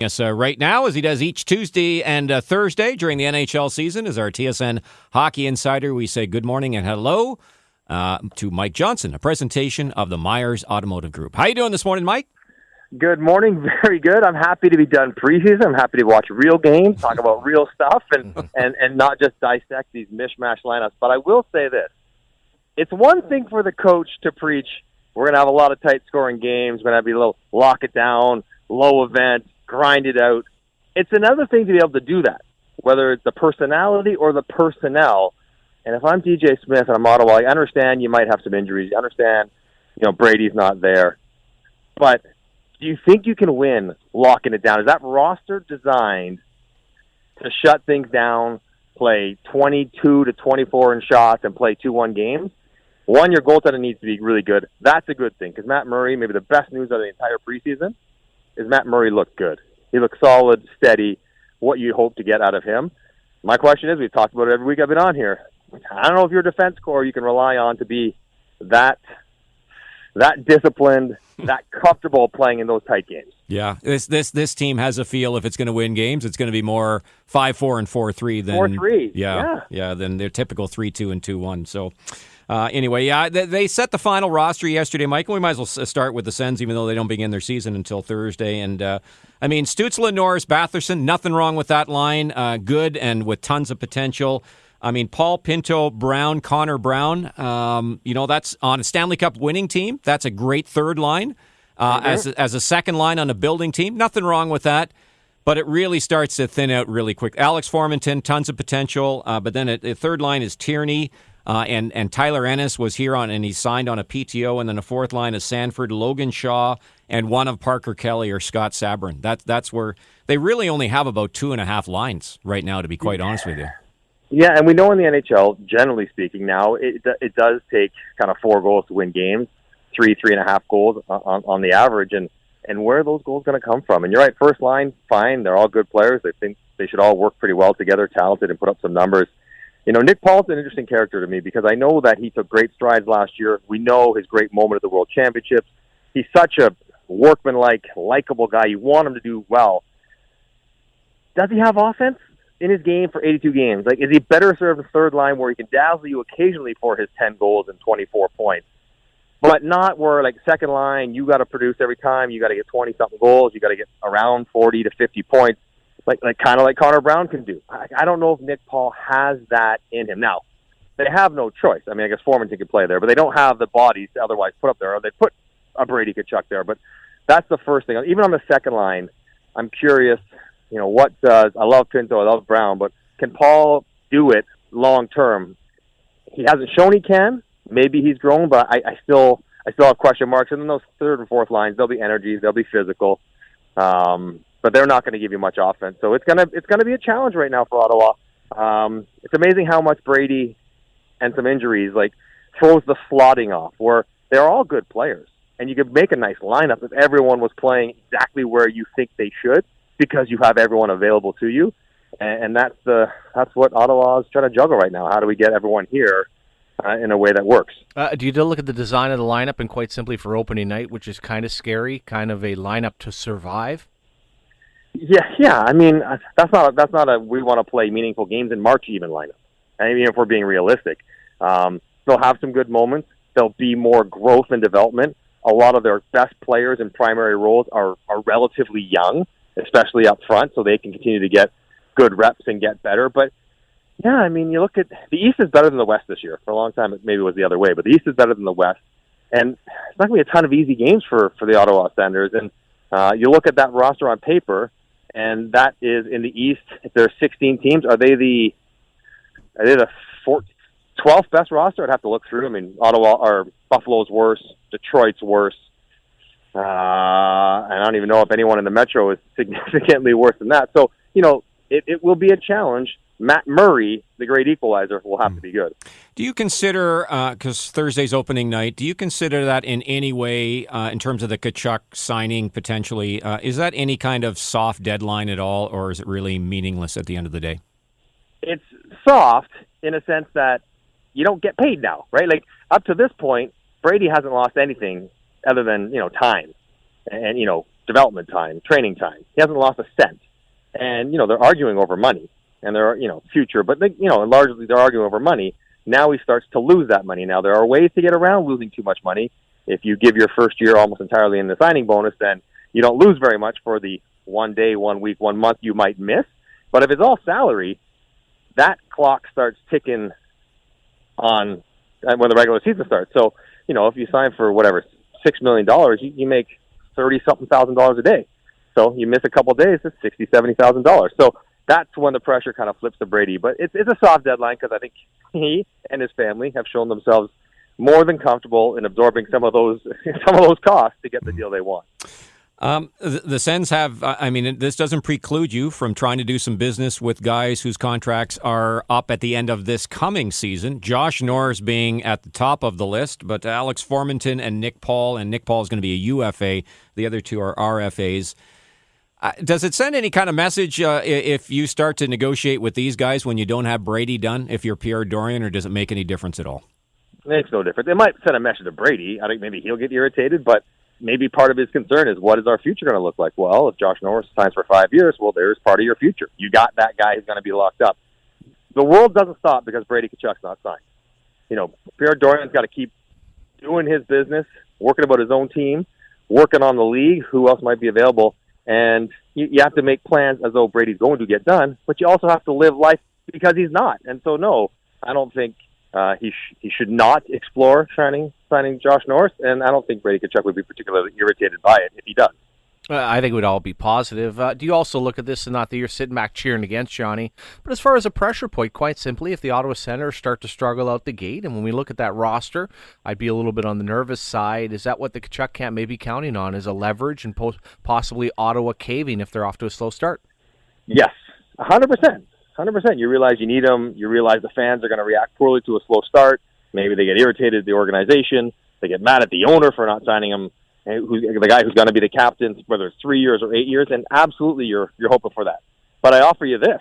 Yes, right now, as he does each Tuesday and Thursday during the NHL season, is our TSN Hockey Insider. We say good morning and hello to Mike Johnson, a presentation of the Myers Automotive Group. How you doing this morning, Mike? Good morning. Very good. I'm happy to be done preseason. I'm happy to watch real games, talk about real stuff, and not just dissect these mishmash lineups. But I will say this. It's one thing for the coach to preach, we're going to have a lot of tight-scoring games, we're going to be a little lock it down, low event, grind it out. It's another thing to be able to do that, whether it's the personality or the personnel. And if I'm DJ Smith and I'm Ottawa, I understand you might have some injuries. You understand, Brady's not there. But do you think you can win locking it down? Is that roster designed to shut things down, play 22 to 24 in shots, and play 2-1 games? One, your goaltender needs to be really good. That's a good thing, because Matt Murray, maybe the best news of the entire preseason, is Matt Murray looked good. He looked solid, steady, what you hope to get out of him. My question is, we've talked about it every week I've been on here. I don't know if your defense core you can rely on to be that disciplined, that comfortable playing in those tight games. Yeah, this team has a feel if it's going to win games, it's going to be more 5-4 and 4-3 than 4-3. Yeah, than their typical 3-2 and 2-1. So. Anyway, they set the final roster yesterday, Mike, and we might as well start with the Sens, even though they don't begin their season until Thursday. And, Stützle, Norris, Batherson, nothing wrong with that line. Good and with tons of potential. Paul, Pinto, Brown, Connor Brown, that's on a Stanley Cup winning team. That's a great third line. As a second line on a building team, nothing wrong with that. But it really starts to thin out really quick. Alex Formenton, tons of potential. But then the third line is Tierney. And Tyler Ennis was here and he signed on a PTO, and then a fourth line is Sanford, Logan Shaw, and one of Parker Kelly or Scott Sabrin. That's where they really only have about 2.5 lines right now, to be quite honest with you. Yeah, and we know in the NHL, generally speaking now, it does take kind of 4 goals to win games, 3.5 goals on the average, and where are those goals going to come from? And you're right, first line, fine, they're all good players. I think they should all work pretty well together, talented, and put up some numbers. Nick Paul's an interesting character to me because I know that he took great strides last year. We know his great moment at the World Championships. He's such a workmanlike, likable guy. You want him to do well. Does he have offense in his game for 82 games? Like, is he better served in the third line where he can dazzle you occasionally for his 10 goals and 24 points, but not where, like, second line, you got to produce every time. You got to get 20-something goals. You got to get around 40 to 50 points. Like kind of like Connor Brown can do. I don't know if Nick Paul has that in him. Now, they have no choice. I guess Formanton could play there, but they don't have the bodies to otherwise put up there. Or they put a Brady Tkachuk there. But that's the first thing. Even on the second line, I'm curious, what does, I love Pinto, I love Brown, but can Paul do it long term? He hasn't shown he can. Maybe he's grown, but I still have question marks. And then those third and fourth lines, they'll be energy, they'll be physical. But they're not going to give you much offense. So it's gonna be a challenge right now for Ottawa. It's amazing how much Brady and some injuries throws the slotting off, where they're all good players. And you could make a nice lineup if everyone was playing exactly where you think they should, because you have everyone available to you. And that's what Ottawa is trying to juggle right now. How do we get everyone here in a way that works? Do you look at the design of the lineup and quite simply for opening night, which is kind of scary, kind of a lineup to survive? Yeah. That's not a we want to play meaningful games in March even lineup. If we're being realistic, they'll have some good moments. There'll be more growth and development. A lot of their best players in primary roles are relatively young, especially up front, so they can continue to get good reps and get better. But yeah, you look at the East is better than the West this year. For a long time, it maybe was the other way, but the East is better than the West, and it's not going to be a ton of easy games for the Ottawa Senators. And you look at that roster on paper. And that is in the East. If there's 16 teams, are they the 12th best roster? I'd have to look through. Ottawa or Buffalo's worse. Detroit's worse. And I don't even know if anyone in the Metro is significantly worse than that. So, it will be a challenge. Matt Murray, the great equalizer, will have to be good. Do you consider, because Thursday's opening night, do you consider that in any way, in terms of the Tkachuk signing potentially, is that any kind of soft deadline at all, or is it really meaningless at the end of the day? It's soft in a sense that you don't get paid now, right? Up to this point, Brady hasn't lost anything other than, time and, development time, training time. He hasn't lost a cent. And, they're arguing over money and they're, future, but largely they're arguing over money. Now he starts to lose that money. Now there are ways to get around losing too much money. If you give your first year almost entirely in the signing bonus, then you don't lose very much for the 1 day, 1 week, 1 month you might miss. But if it's all salary, that clock starts ticking on when the regular season starts. So, if you sign for whatever, $6 million, you make $30-something thousand a day. So you miss a couple of days, it's $60,000, $70,000. So that's when the pressure kind of flips to Brady. But it's a soft deadline because I think he and his family have shown themselves more than comfortable in absorbing some of those costs to get the deal they want. The Sens have, this doesn't preclude you from trying to do some business with guys whose contracts are up at the end of this coming season. Josh Norris being at the top of the list, but Alex Formenton and Nick Paul is going to be a UFA. The other two are RFAs. Does it send any kind of message if you start to negotiate with these guys when you don't have Brady done, if you're Pierre Dorion, or does it make any difference at all? It makes no difference. It might send a message to Brady. I think maybe he'll get irritated, but maybe part of his concern is, what is our future going to look like? Well, if Josh Norris signs for 5 years, well, there's part of your future. You got that guy who's going to be locked up. The world doesn't stop because Brady Tkachuk's not signed. Pierre Dorion's got to keep doing his business, working about his own team, working on the league, who else might be available, and you have to make plans as though Brady's going to get done, but you also have to live life because he's not. And so, no, I don't think he should not explore signing Josh Norris, and I don't think Brady Tkachuk would be particularly irritated by it if he does. I think it would all be positive. Do you also look at this and not that you're sitting back cheering against Johnny, but as far as a pressure point, quite simply, if the Ottawa Senators start to struggle out the gate, and when we look at that roster, I'd be a little bit on the nervous side. Is that what the Tkachuk camp may be counting on, is a leverage and possibly Ottawa caving if they're off to a slow start? Yes, 100%. 100%. You realize you need them. You realize the fans are going to react poorly to a slow start. Maybe they get irritated at the organization. They get mad at the owner for not signing him, the guy who's going to be the captain, whether it's 3 years or 8 years. And absolutely, you're hoping for that. But I offer you this: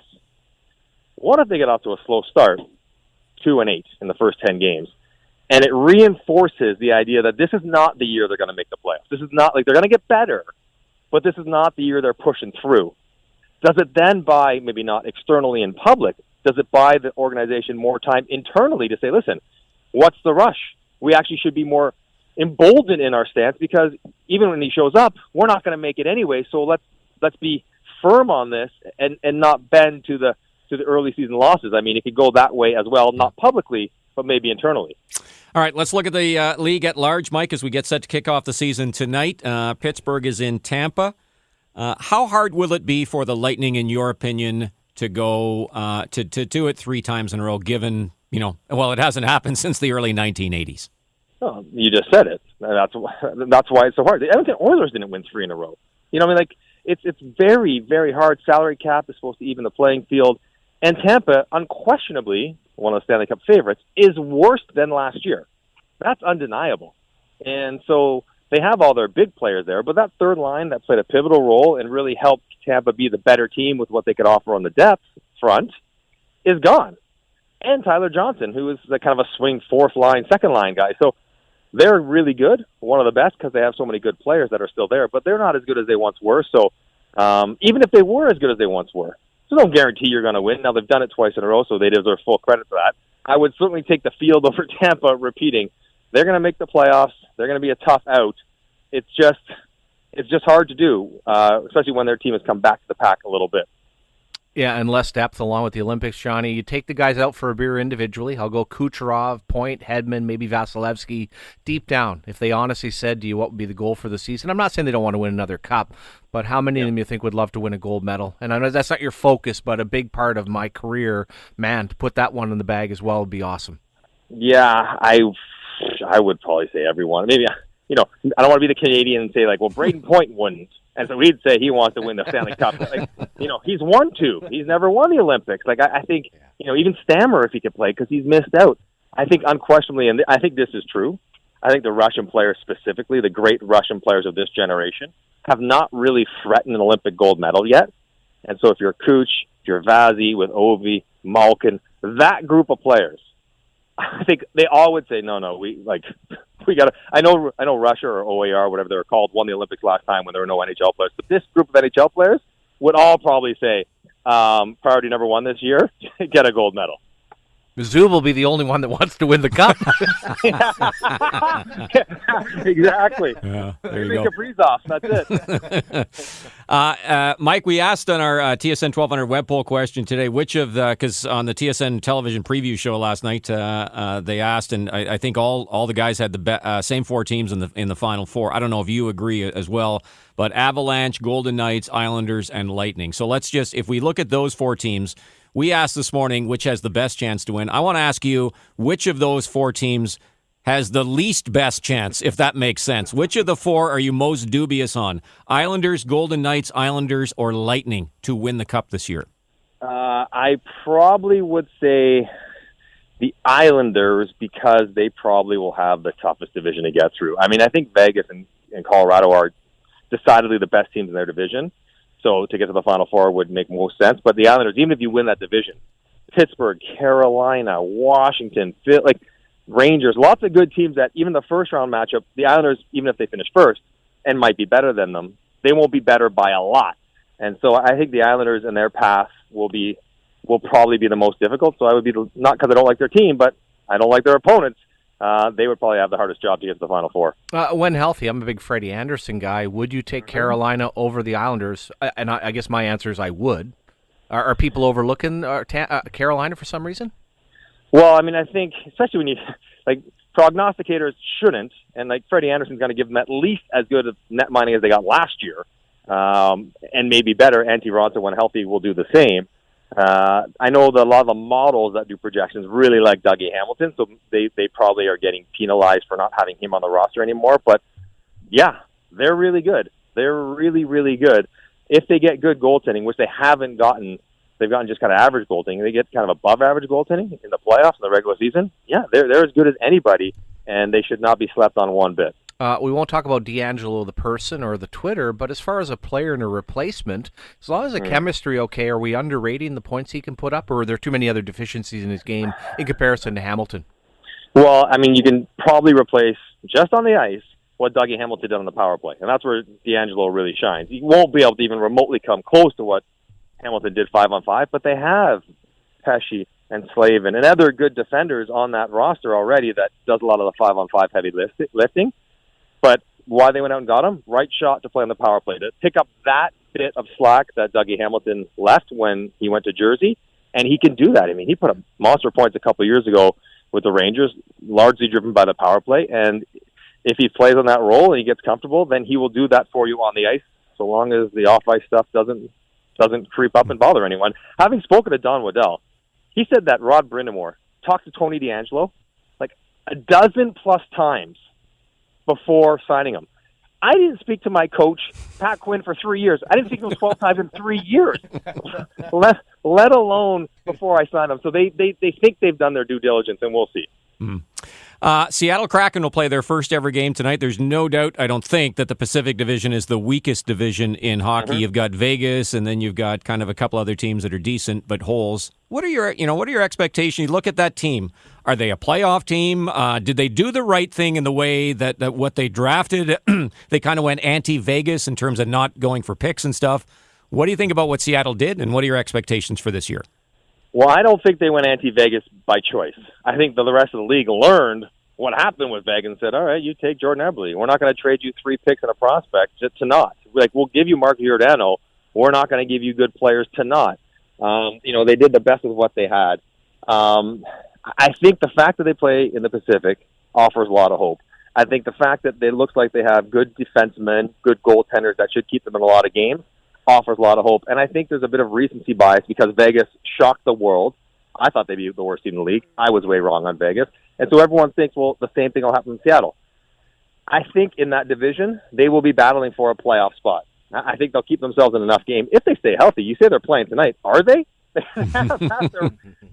what if they get off to a slow start, 2-8 in the first 10 games, and it reinforces the idea that this is not the year they're going to make the playoffs. This is not like they're going to get better, but this is not the year they're pushing through. Does it then buy, maybe not externally in public, does it buy the organization more time internally to say, listen, what's the rush? We actually should be more emboldened in our stance because even when he shows up, we're not going to make it anyway. So let's be firm on this and not bend to the early season losses. I mean, it could go that way as well, not publicly, but maybe internally. All right, let's look at the league at large, Mike, as we get set to kick off the season tonight. Pittsburgh is in Tampa. How hard will it be for the Lightning, in your opinion, to go to do it 3 times in a row, given, it hasn't happened since the early 1980s? Oh, you just said it. That's why it's so hard. The Edmonton Oilers didn't win 3 in a row. It's very, very hard. Salary cap is supposed to even the playing field. And Tampa, unquestionably, one of the Stanley Cup favorites, is worse than last year. That's undeniable. And so they have all their big players there, but that third line that played a pivotal role and really helped Tampa be the better team with what they could offer on the depth front is gone. And Tyler Johnson, who is the kind of a swing fourth line, second line guy. So they're really good, one of the best, because they have so many good players that are still there, but they're not as good as they once were. So even if they were as good as they once were, there's no guarantee you're going to win. Now, they've done it twice in a row, so they deserve full credit for that. I would certainly take the field over Tampa repeating. They're going to make the playoffs. They're going to be a tough out. It's just hard to do, especially when their team has come back to the pack a little bit. Yeah, and less depth along with the Olympics, Johnny. You take the guys out for a beer individually. I'll go Kucherov, Point, Hedman, maybe Vasilevsky. Deep down, if they honestly said to you what would be the goal for the season, I'm not saying they don't want to win another cup, but how many of them you think would love to win a gold medal? And I know that's not your focus, but a big part of my career, man, to put that one in the bag as well would be awesome. Yeah, I would probably say everyone. Maybe, I don't want to be the Canadian and say, well, Braden Point wouldn't. And so we'd say he wants to win the Stanley Cup. He's won 2. He's never won the Olympics. I think, even Stammer, if he could play, because he's missed out. I think unquestionably, and I think this is true, I think the Russian players specifically, the great Russian players of this generation, have not really threatened an Olympic gold medal yet. And so if you're Kuch, if you're Vazzy with Ovi, Malkin, that group of players, I think they all would say, no, we got to. I know Russia or OAR, whatever they were called, won the Olympics last time when there were no NHL players. But this group of NHL players would all probably say, priority number one this year, get a gold medal. Zub will be the only one that wants to win the cup. Exactly. Yeah, there you go. Kaprizov, that's it. Mike, we asked on our TSN 1200 web poll question today, which of the, because on the TSN television preview show last night, they asked, and I think all the guys had the same four teams in the Final Four. I don't know if you agree as well, but Avalanche, Golden Knights, Islanders, and Lightning. So let's just, if we look at those four teams, we asked this morning which has the best chance to win. I want to ask you, which of those four teams has the least best chance, if that makes sense? Which of the four are you most dubious on? Islanders, Golden Knights, Islanders, or Lightning to win the Cup this year? I probably would say the Islanders, because they probably will have the toughest division to get through. I mean, I think Vegas and Colorado are decidedly the best teams in their division. So to get to the Final Four would make most sense. But the Islanders, even if you win that division, Pittsburgh, Carolina, Washington, Rangers, lots of good teams that even the first-round matchup, the Islanders, even if they finish first and might be better than them, they won't be better by a lot. And so I think the Islanders and their path will probably be the most difficult. So I would be, not because I don't like their team, but I don't like their opponents. They would probably have the hardest job to get to the Final Four. When healthy, I'm a big Freddie Anderson guy. Would you take Carolina over the Islanders? And I guess my answer is I would. Are people overlooking Carolina for some reason? Well, I mean, I think, especially when you, prognosticators shouldn't, and, Freddie Anderson's going to give them at least as good of net mining as they got last year, and maybe better. Antti Raanta, when healthy, will do the same. I know that a lot of the models that do projections really like Dougie Hamilton, so they probably are getting penalized for not having him on the roster anymore. But, yeah, they're really good. They're really, really good. If they get good goaltending, which they haven't gotten, they've gotten just kind of average goaltending. They get kind of above average goaltending in the playoffs in the regular season. Yeah, they're as good as anybody, and they should not be slept on one bit. We won't talk about D'Angelo, the person, or the Twitter, but as far as a player and a replacement, as long as the chemistry okay, are we underrating the points he can put up, or are there too many other deficiencies in his game in comparison to Hamilton? Well, I mean, you can probably replace, just on the ice, what Dougie Hamilton did on the power play, and that's where D'Angelo really shines. He won't be able to even remotely come close to what Hamilton did 5-on-5, but they have Pesce and Slavin and other good defenders on that roster already that does a lot of the 5-on-5 heavy lifting. But why they went out and got him? Right shot to play on the power play, to pick up that bit of slack that Dougie Hamilton left when he went to Jersey, and he can do that. I mean, he put up monster points a couple of years ago with the Rangers, largely driven by the power play, and if he plays on that role and he gets comfortable, then he will do that for you on the ice, so long as the off-ice stuff doesn't creep up and bother anyone. Having spoken to Don Waddell, he said that Rod Brind'Amour talked to Tony DeAngelo a dozen plus times before signing him. I didn't speak to my coach, Pat Quinn, for 3 years. I didn't speak to him 12 times in 3 years, let alone before I signed him. So they think they've done their due diligence, and we'll see. Seattle Kraken will play their first ever game tonight. There's no doubt, I don't think, that the Pacific Division is the weakest division in hockey. You've got Vegas, and then you've got kind of a couple other teams that are decent but holes. What are your expectations? You look at that team. Are they a playoff team? Did they do the right thing in the way that what they drafted? They kind of went anti-Vegas in terms of not going for picks and stuff. What do you think about what Seattle did, and what are your expectations for this year? Well, I don't think they went anti-Vegas by choice. I think the rest of the league learned what happened with Vegas and said, all right, you take Jordan Eberle. We're not going to trade you 3 picks and a prospect to not. We'll give you Mark Giordano. We're not going to give you good players to not. They did the best with what they had. I think the fact that they play in the Pacific offers a lot of hope. I think the fact that it looks like they have good defensemen, good goaltenders that should keep them in a lot of games offers a lot of hope. And I think there's a bit of recency bias because Vegas shocked the world. I thought they'd be the worst team in the league. I was way wrong on Vegas. And so everyone thinks, well, the same thing will happen in Seattle. I think in that division, they will be battling for a playoff spot. I think they'll keep themselves in enough game if they stay healthy. You say they're playing tonight. Are they? They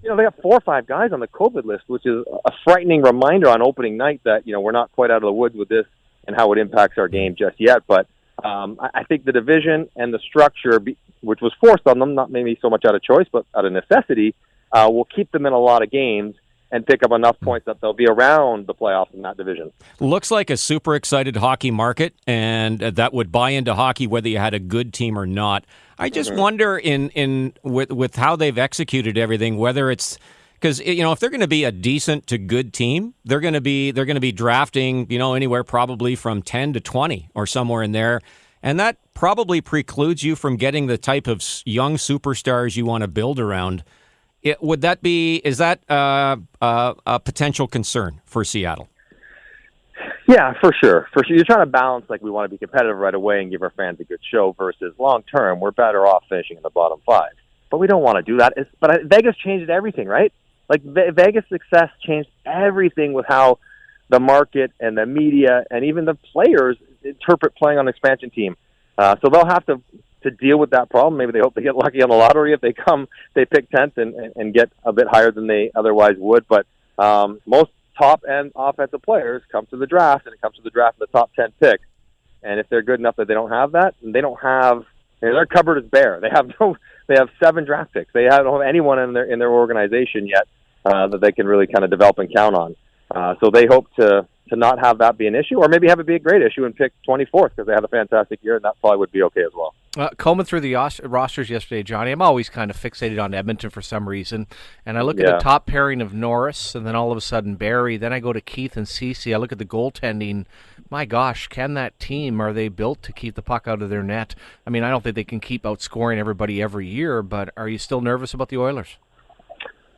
got 4 or 5 guys on the COVID list, which is a frightening reminder on opening night that, we're not quite out of the woods with this and how it impacts our game just yet. But I think the division and the structure, which was forced on them, not maybe so much out of choice, but out of necessity, will keep them in a lot of games. and pick up enough points that they'll be around the playoffs in that division. Looks like a super excited hockey market, and that would buy into hockey whether you had a good team or not. I just wonder with how they've executed everything, whether it's because if they're going to be a decent to good team, they're going to be drafting anywhere probably from 10 to 20 or somewhere in there, and that probably precludes you from getting the type of young superstars you want to build around. Is that a potential concern for Seattle? Yeah, for sure. You're trying to balance, we want to be competitive right away and give our fans a good show versus long-term, we're better off finishing in the bottom 5. But we don't want to do that. But Vegas changed everything, right? Vegas' success changed everything with how the market and the media and even the players interpret playing on an expansion team. So they'll have to deal with that problem. Maybe they hope they get lucky on the lottery if they pick 10th and get a bit higher than they otherwise would. But most top-end offensive players come to the draft, and it comes to the draft in the top 10 picks. And if they're good enough that they don't have that, and they don't have their cupboard is bare. They have 7 draft picks. They don't have anyone in their organization yet that they can really kind of develop and count on. So they hope to not have that be an issue, or maybe have it be a great issue and pick 24th because they had a fantastic year, and that probably would be okay as well. Combing through the rosters yesterday, Johnny, I'm always kind of fixated on Edmonton for some reason. And I look at the top pairing of Norris, and then all of a sudden Barrie. Then I go to Keith and Ceci. I look at the goaltending. My gosh, can that team, are they built to keep the puck out of their net? I mean, I don't think they can keep outscoring everybody every year, but are you still nervous about the Oilers?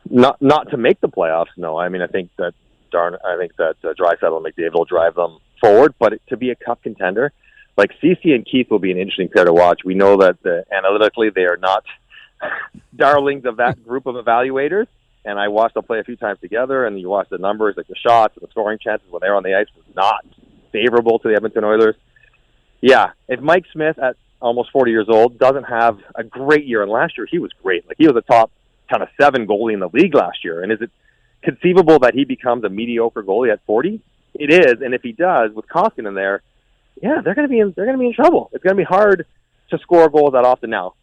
Not to make the playoffs, no. I mean, I think that Draisaitl and McDavid will drive them forward, but to be a cup contender, Ceci and Keith will be an interesting pair to watch. We know that analytically they are not darlings of that group of evaluators, and I watched them play a few times together, and you watch the numbers, the shots and the scoring chances when they're on the ice was not favorable to the Edmonton Oilers. Yeah, if Mike Smith at almost 40 years old doesn't have a great year, and last year he was great. He was a top kind of 7 goalie in the league last year, and is it conceivable that he becomes a mediocre goalie at 40? It is, and if he does, with Koskinen in there, yeah, they're going to be in trouble. It's going to be hard to score goals that often now.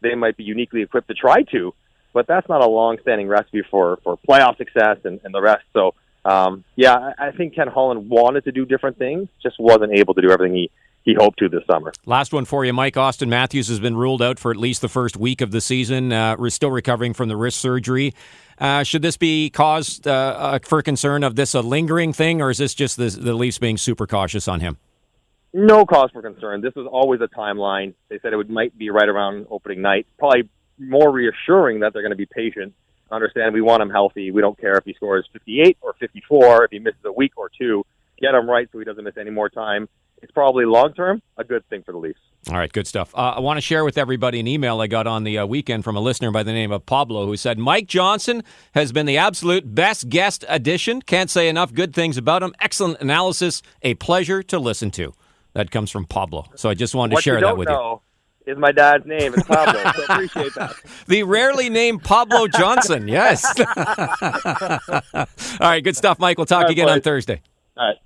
They might be uniquely equipped to try to, but that's not a long-standing recipe for playoff success and the rest. So, I think Ken Holland wanted to do different things, just wasn't able to do everything he hoped to this summer. Last one for you, Mike. Austin Matthews has been ruled out for at least the first week of the season. We're still recovering from the wrist surgery. Should this be cause for concern of this a lingering thing, or is this just the Leafs being super cautious on him? No cause for concern. This was always a timeline. They said it might be right around opening night. Probably more reassuring that they're going to be patient. Understand we want him healthy. We don't care if he scores 58 or 54. If he misses a week or two, get him right so he doesn't miss any more time. It's probably long-term a good thing for the Leafs. All right, good stuff. I want to share with everybody an email I got on the weekend from a listener by the name of Pablo who said, Mike Johnson has been the absolute best guest addition. Can't say enough good things about him. Excellent analysis. A pleasure to listen to. That comes from Pablo. So I just wanted to share that with you. What you don't know is my dad's name. It's Pablo. So appreciate that. The rarely named Pablo Johnson. Yes. All right, good stuff, Mike. We'll talk again on Thursday. All right.